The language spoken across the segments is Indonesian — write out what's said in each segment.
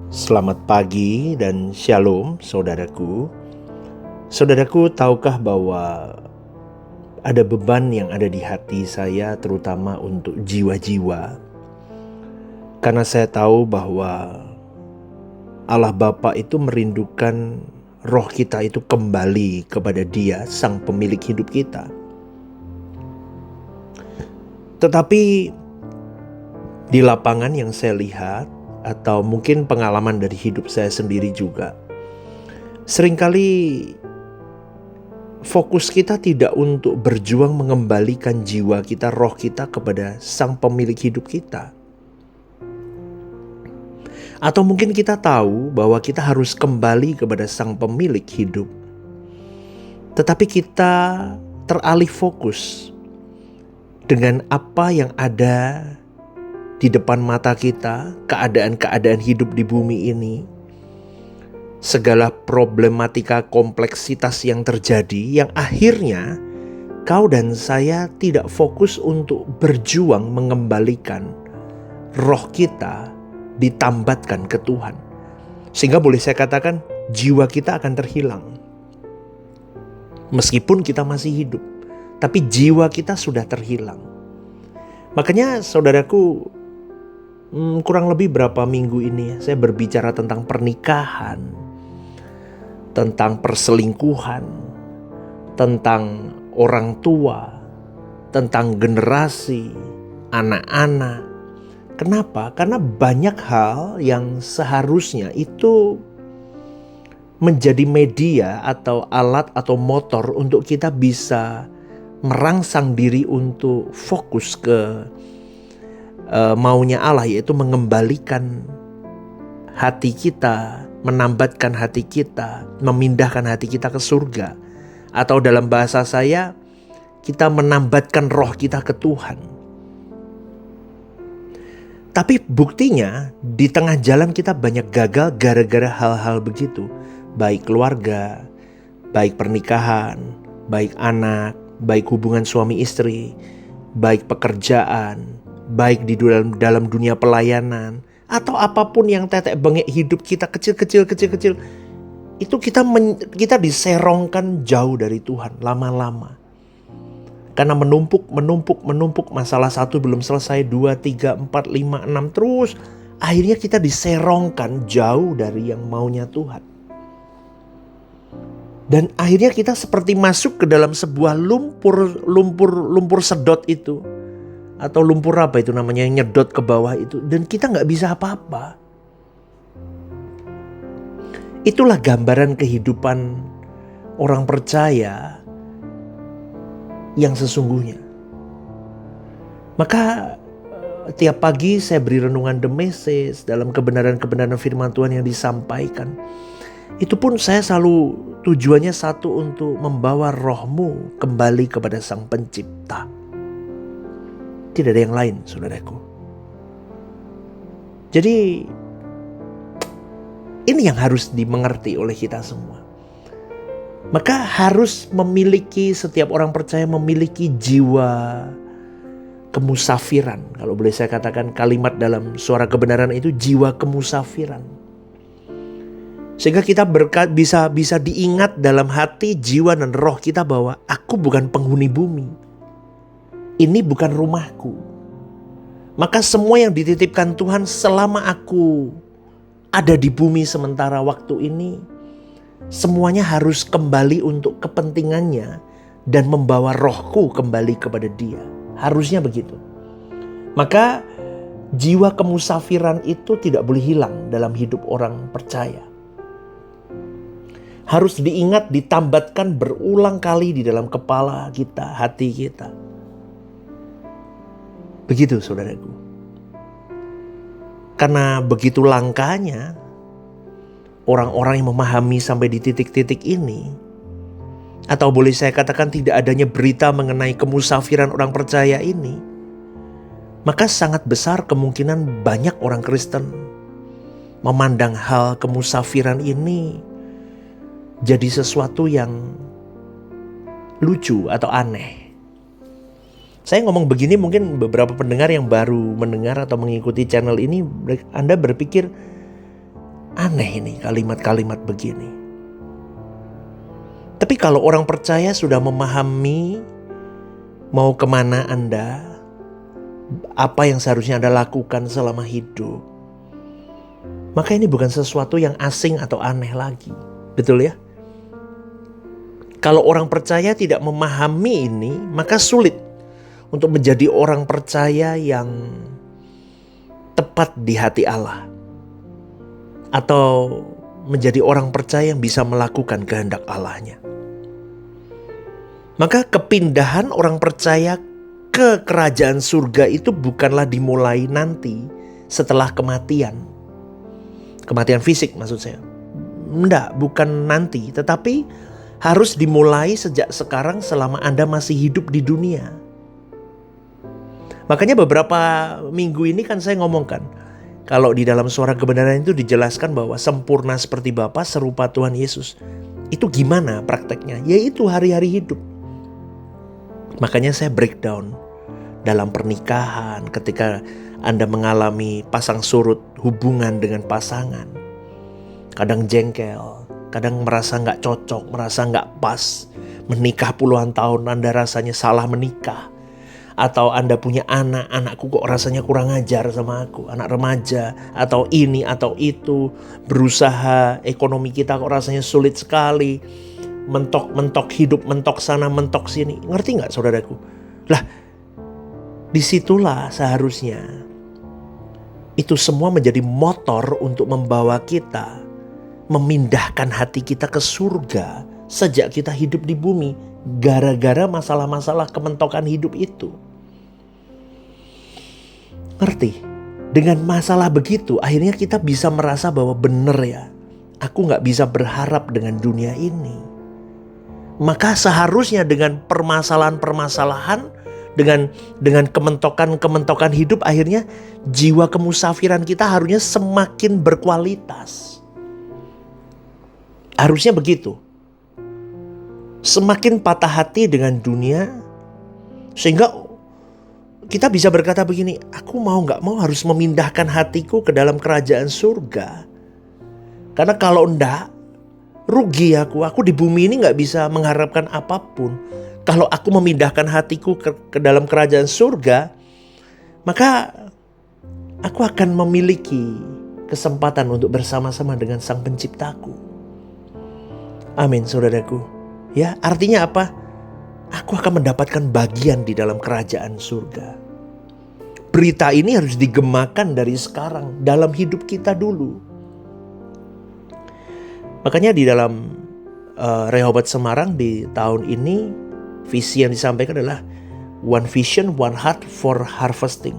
Selamat pagi dan shalom saudaraku. Saudaraku, tahukah bahwa ada beban yang ada di hati saya terutama untuk jiwa-jiwa? Karena saya tahu bahwa Allah Bapa itu merindukan roh kita itu kembali kepada Dia, Sang Pemilik hidup kita. Tetapi di lapangan yang saya lihat, atau mungkin pengalaman dari hidup saya sendiri juga, seringkali fokus kita tidak untuk berjuang mengembalikan jiwa kita, roh kita kepada Sang Pemilik hidup kita. Atau mungkin kita tahu bahwa kita harus kembali kepada Sang Pemilik hidup, tetapi kita teralih fokus dengan apa yang ada di depan mata kita, keadaan-keadaan hidup di bumi ini, segala problematika kompleksitas yang terjadi, yang akhirnya kau dan saya tidak fokus untuk berjuang mengembalikan roh kita, ditambatkan ke Tuhan. Sehingga boleh saya katakan jiwa kita akan terhilang. Meskipun kita masih hidup, tapi jiwa kita sudah terhilang. Makanya saudaraku, kurang lebih berapa minggu ini saya berbicara tentang pernikahan, tentang perselingkuhan, tentang orang tua, tentang generasi, anak-anak. Kenapa? Karena banyak hal yang seharusnya itu menjadi media atau alat atau motor untuk kita bisa merangsang diri untuk fokus ke maunya Allah, yaitu mengembalikan hati kita, menambatkan hati kita, memindahkan hati kita ke surga. Atau dalam bahasa saya, kita menambatkan roh kita ke Tuhan. Tapi buktinya di tengah jalan kita banyak gagal gara-gara hal-hal begitu. Baik keluarga, baik pernikahan, baik anak, baik hubungan suami istri, baik pekerjaan, baik di dalam dunia pelayanan, atau apapun yang tetek bengek hidup kita kecil-kecil, itu kita diserongkan jauh dari Tuhan lama-lama. Karena menumpuk masalah satu belum selesai, 2, 3, 4, 5, 6 terus. Akhirnya kita diserongkan jauh dari yang maunya Tuhan. Dan akhirnya kita seperti masuk ke dalam sebuah lumpur sedot itu. Atau lumpur apa itu namanya, yang nyedot ke bawah itu. Dan kita gak bisa apa-apa. Itulah gambaran kehidupan orang percaya yang sesungguhnya. Maka tiap pagi saya beri renungan the message dalam kebenaran-kebenaran firman Tuhan yang disampaikan. Itu pun saya selalu tujuannya satu, untuk membawa rohmu kembali kepada Sang Pencipta. Tidak ada yang lain, saudaraku. Jadi ini yang harus dimengerti oleh kita semua. Maka harus memiliki, setiap orang percaya memiliki jiwa kemusafiran. Kalau boleh saya katakan kalimat dalam Suara Kebenaran itu jiwa kemusafiran. Sehingga kita bisa diingat dalam hati, jiwa dan roh kita bahwa aku bukan penghuni bumi. Ini bukan rumahku. Maka semua yang dititipkan Tuhan selama aku ada di bumi sementara waktu ini, semuanya harus kembali untuk kepentingannya dan membawa rohku kembali kepada Dia. Harusnya begitu. Maka jiwa kemusafiran itu tidak boleh hilang dalam hidup orang percaya. Harus diingat, ditambatkan berulang kali di dalam kepala kita, hati kita. Begitu saudaraku. Karena begitu langkanya orang-orang yang memahami sampai di titik-titik ini, atau boleh saya katakan tidak adanya berita mengenai kemusafiran orang percaya ini, maka sangat besar kemungkinan banyak orang Kristen memandang hal kemusafiran ini jadi sesuatu yang lucu atau aneh. Saya ngomong begini, mungkin beberapa pendengar yang baru mendengar atau mengikuti channel ini, Anda berpikir, Aneh ini kalimat-kalimat begini. Tapi kalau orang percaya sudah memahami mau kemana Anda, apa yang seharusnya Anda lakukan selama hidup, maka ini bukan sesuatu yang asing atau aneh lagi. Betul ya? Kalau orang percaya tidak memahami ini, maka sulit untuk menjadi orang percaya yang tepat di hati Allah, atau menjadi orang percaya yang bisa melakukan kehendak Allahnya. Maka kepindahan orang percaya ke kerajaan surga itu bukanlah dimulai nanti setelah kematian. Kematian fisik maksud saya. Enggak, bukan nanti, tetapi harus dimulai sejak sekarang selama Anda masih hidup di dunia. Makanya beberapa minggu ini kan saya ngomongkan, kalau di dalam suara kebenaran itu dijelaskan bahwa sempurna seperti Bapa serupa Tuhan Yesus. Itu gimana prakteknya? Yaitu hari-hari hidup. Makanya saya breakdown dalam pernikahan ketika Anda mengalami pasang surut hubungan dengan pasangan. Kadang jengkel, kadang merasa gak cocok, merasa gak pas. Menikah puluhan tahun Anda rasanya salah menikah. Atau Anda punya anak, anakku kok rasanya kurang ajar sama aku, anak remaja, atau ini atau itu. Berusaha, ekonomi kita kok rasanya sulit sekali. Mentok hidup, mentok sana, mentok sini. Ngerti gak saudaraku? Lah, disitulah seharusnya itu semua menjadi motor untuk membawa kita memindahkan hati kita ke surga sejak kita hidup di bumi, gara-gara masalah-masalah kementokan hidup itu. Ngerti? Dengan masalah begitu akhirnya kita bisa merasa bahwa bener ya, aku gak bisa berharap dengan dunia ini. Maka seharusnya dengan permasalahan-permasalahan, dengan kementokan hidup, akhirnya jiwa kemusafiran kita harusnya semakin berkualitas. Harusnya begitu. Semakin patah hati dengan dunia, sehingga kita bisa berkata begini, aku mau gak mau harus memindahkan hatiku ke dalam kerajaan surga. Karena kalau enggak, rugi aku di bumi ini gak bisa mengharapkan apapun. Kalau aku memindahkan hatiku ke dalam kerajaan surga, maka aku akan memiliki kesempatan untuk bersama-sama dengan Sang Penciptaku. Amin saudaraku. Ya, artinya apa? Aku akan mendapatkan bagian di dalam kerajaan surga. Berita ini harus digemakan dari sekarang dalam hidup kita dulu. Makanya di dalam Rehoboth Semarang di tahun ini, visi yang disampaikan adalah One Vision, One Heart for Harvesting.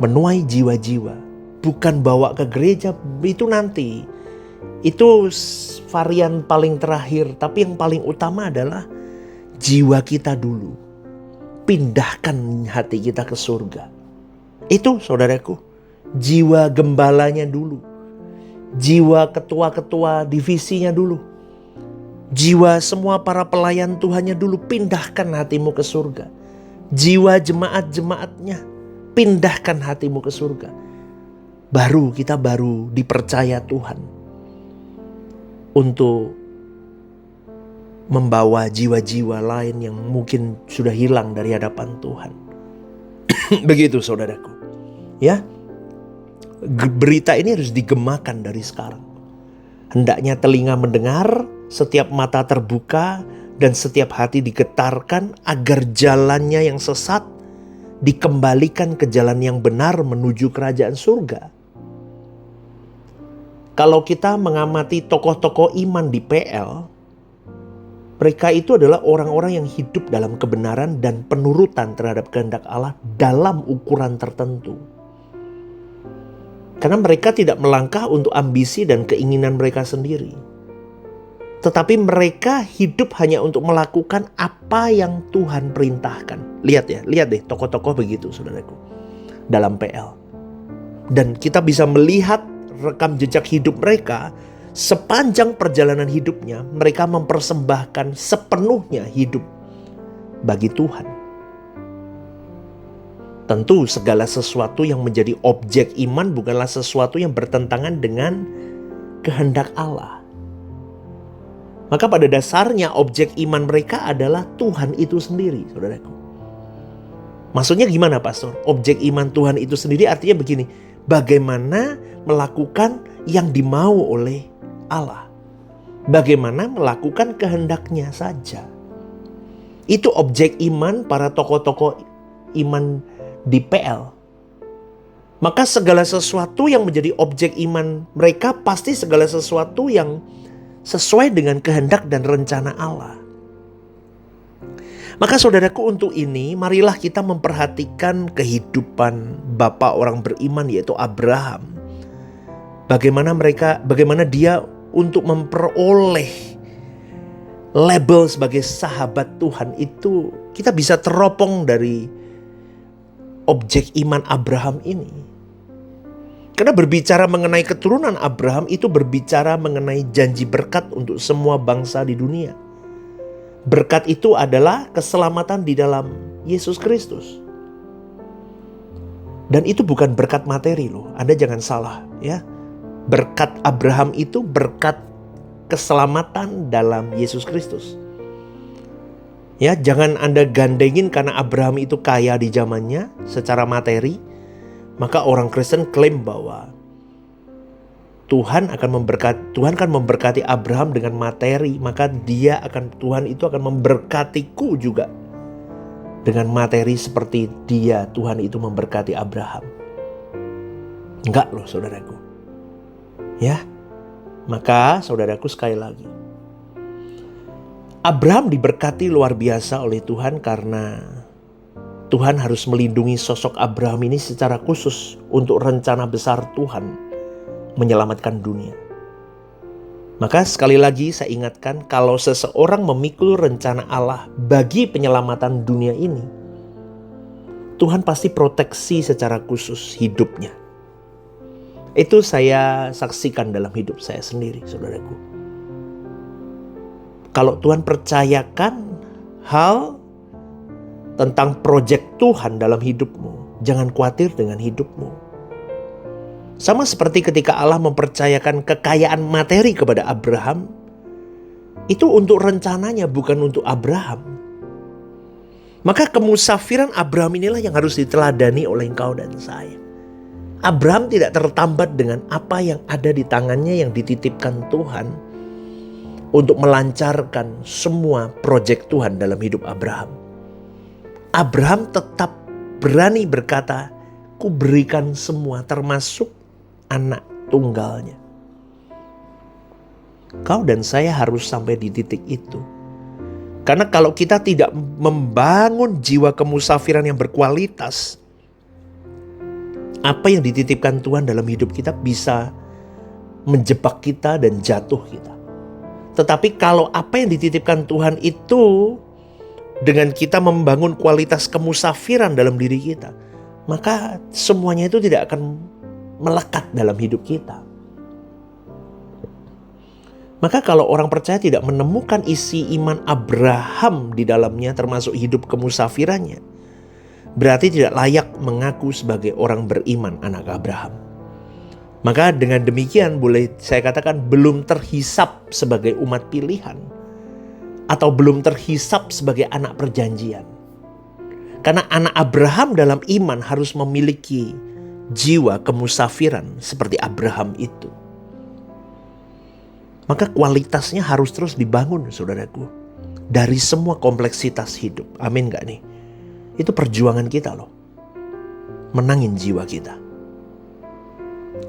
Menuai jiwa-jiwa. Bukan bawa ke gereja, itu nanti. Itu varian paling terakhir. Tapi yang paling utama adalah jiwa kita dulu. Pindahkan hati kita ke surga. Itu saudaraku, jiwa gembalanya dulu. Jiwa ketua-ketua divisinya dulu. Jiwa semua para pelayan Tuhannya dulu, pindahkan hatimu ke surga. Jiwa jemaat-jemaatnya, pindahkan hatimu ke surga. Kita baru dipercaya Tuhan untuk membawa jiwa-jiwa lain yang mungkin sudah hilang dari hadapan Tuhan. Begitu saudaraku. Ya. Berita ini harus digemakan dari sekarang. Hendaknya telinga mendengar, setiap mata terbuka, dan setiap hati digetarkan agar jalannya yang sesat dikembalikan ke jalan yang benar menuju kerajaan surga. Kalau kita mengamati tokoh-tokoh iman di PL, mereka itu adalah orang-orang yang hidup dalam kebenaran dan penurutan terhadap kehendak Allah dalam ukuran tertentu. Karena mereka tidak melangkah untuk ambisi dan keinginan mereka sendiri. Tetapi mereka hidup hanya untuk melakukan apa yang Tuhan perintahkan. Lihat deh tokoh-tokoh begitu saudaraku. Dalam PL. Dan kita bisa melihat rekam jejak hidup mereka. Sepanjang perjalanan hidupnya mereka mempersembahkan sepenuhnya hidup bagi Tuhan. Tentu segala sesuatu yang menjadi objek iman bukanlah sesuatu yang bertentangan dengan kehendak Allah. Maka pada dasarnya objek iman mereka adalah Tuhan itu sendiri, saudaraku. Maksudnya gimana, Pastor? Objek iman Tuhan itu sendiri artinya begini, bagaimana melakukan yang dimau oleh Allah. Bagaimana melakukan kehendaknya saja. Itu objek iman para tokoh-tokoh iman di PL. Maka segala sesuatu yang menjadi objek iman mereka pasti segala sesuatu yang sesuai dengan kehendak dan rencana Allah. Maka saudaraku, untuk ini marilah kita memperhatikan kehidupan bapa orang beriman yaitu Abraham. Bagaimana dia untuk memperoleh label sebagai sahabat Tuhan itu, kita bisa teropong dari objek iman Abraham ini. Karena berbicara mengenai keturunan Abraham itu berbicara mengenai janji berkat untuk semua bangsa di dunia. Berkat itu adalah keselamatan di dalam Yesus Kristus. Dan itu bukan berkat materi loh. Anda jangan salah ya. Berkat Abraham itu berkat keselamatan dalam Yesus Kristus. Ya, jangan Anda gandengin karena Abraham itu kaya di zamannya secara materi, maka orang Kristen klaim bahwa Tuhan kan memberkati Abraham dengan materi, maka Tuhan itu akan memberkatiku juga dengan materi seperti Tuhan itu memberkati Abraham. Enggak loh, saudaraku. Ya. Maka saudaraku, sekali lagi, Abraham diberkati luar biasa oleh Tuhan karena Tuhan harus melindungi sosok Abraham ini secara khusus untuk rencana besar Tuhan menyelamatkan dunia. Maka sekali lagi saya ingatkan, kalau seseorang memikul rencana Allah bagi penyelamatan dunia ini, Tuhan pasti proteksi secara khusus hidupnya. Itu saya saksikan dalam hidup saya sendiri, saudaraku. Kalau Tuhan percayakan hal tentang proyek Tuhan dalam hidupmu, jangan khawatir dengan hidupmu. Sama seperti ketika Allah mempercayakan kekayaan materi kepada Abraham, itu untuk rencananya, bukan untuk Abraham. Maka kemusafiran Abraham inilah yang harus diteladani oleh engkau dan saya. Abraham tidak tertambat dengan apa yang ada di tangannya yang dititipkan Tuhan untuk melancarkan semua proyek Tuhan dalam hidup Abraham. Abraham tetap berani berkata, "Ku berikan semua, termasuk anak tunggalnya." Kau dan saya harus sampai di titik itu. Karena kalau kita tidak membangun jiwa kemusafiran yang berkualitas, apa yang dititipkan Tuhan dalam hidup kita bisa menjebak kita dan jatuh kita. Tetapi kalau apa yang dititipkan Tuhan itu dengan kita membangun kualitas kemusafiran dalam diri kita, maka semuanya itu tidak akan melekat dalam hidup kita. Maka kalau orang percaya tidak menemukan isi iman Abraham di dalamnya, termasuk hidup kemusafirannya, berarti tidak layak mengaku sebagai orang beriman anak Abraham. Maka dengan demikian boleh saya katakan belum terhisap sebagai umat pilihan, atau belum terhisap sebagai anak perjanjian. Karena anak Abraham dalam iman harus memiliki jiwa kemusafiran seperti Abraham itu. Maka kualitasnya harus terus dibangun, saudaraku, dari semua kompleksitas hidup. Amin gak nih? Itu perjuangan kita loh, menangin jiwa kita.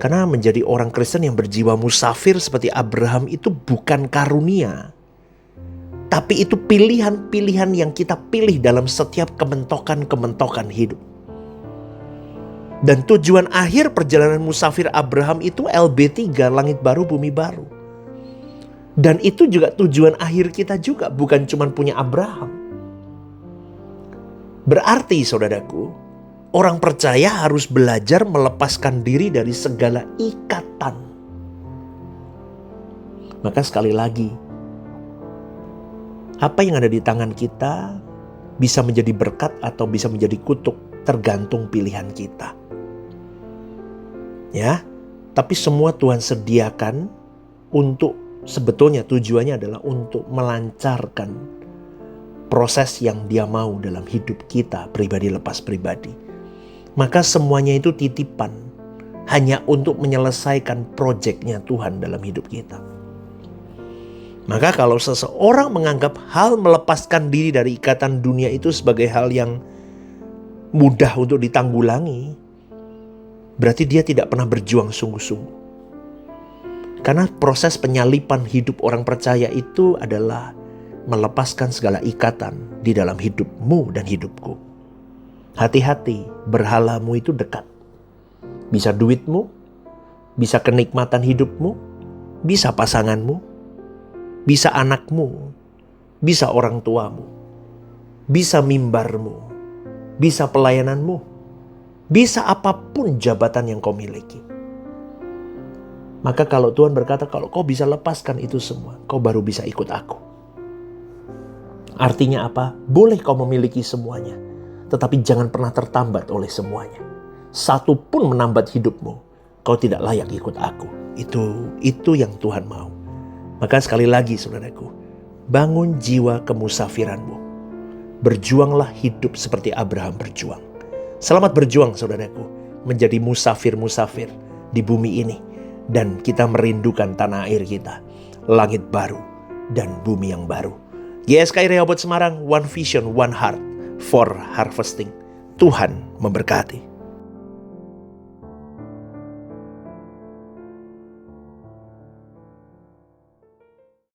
Karena menjadi orang Kristen yang berjiwa musafir seperti Abraham itu bukan karunia, tapi itu pilihan-pilihan yang kita pilih dalam setiap kementokan-kementokan hidup. Dan tujuan akhir perjalanan musafir Abraham itu LB3, langit baru, bumi baru. Dan itu juga tujuan akhir kita juga, bukan cuma punya Abraham. Berarti saudaraku, orang percaya harus belajar melepaskan diri dari segala ikatan. Maka sekali lagi, apa yang ada di tangan kita bisa menjadi berkat atau bisa menjadi kutuk, tergantung pilihan kita. Ya, tapi semua Tuhan sediakan sebetulnya tujuannya adalah untuk melancarkan proses yang Dia mau dalam hidup kita pribadi lepas pribadi. Maka semuanya itu titipan, hanya untuk menyelesaikan proyeknya Tuhan dalam hidup kita. Maka kalau seseorang menganggap hal melepaskan diri dari ikatan dunia itu sebagai hal yang mudah untuk ditanggulangi, berarti dia tidak pernah berjuang sungguh-sungguh. Karena proses penyalipan hidup orang percaya itu adalah melepaskan segala ikatan di dalam hidupmu dan hidupku. Hati-hati, berhalamu itu dekat. Bisa duitmu, bisa kenikmatan hidupmu, bisa pasanganmu, bisa anakmu, bisa orang tuamu, bisa mimbarmu, bisa pelayananmu, bisa apapun jabatan yang kau miliki. Maka kalau Tuhan berkata, kalau kau bisa lepaskan itu semua, kau baru bisa ikut aku. Artinya apa? Boleh kau memiliki semuanya, tetapi jangan pernah tertambat oleh semuanya. Satu pun menambat hidupmu, kau tidak layak ikut aku. Itu yang Tuhan mau. Maka sekali lagi saudaraku, bangun jiwa kemusafiranmu. Berjuanglah hidup seperti Abraham berjuang. Selamat berjuang saudaraku, menjadi musafir-musafir di bumi ini. Dan kita merindukan tanah air kita, langit baru dan bumi yang baru. GSKI Rehoboth Semarang, one vision, one heart for harvesting. Tuhan memberkati.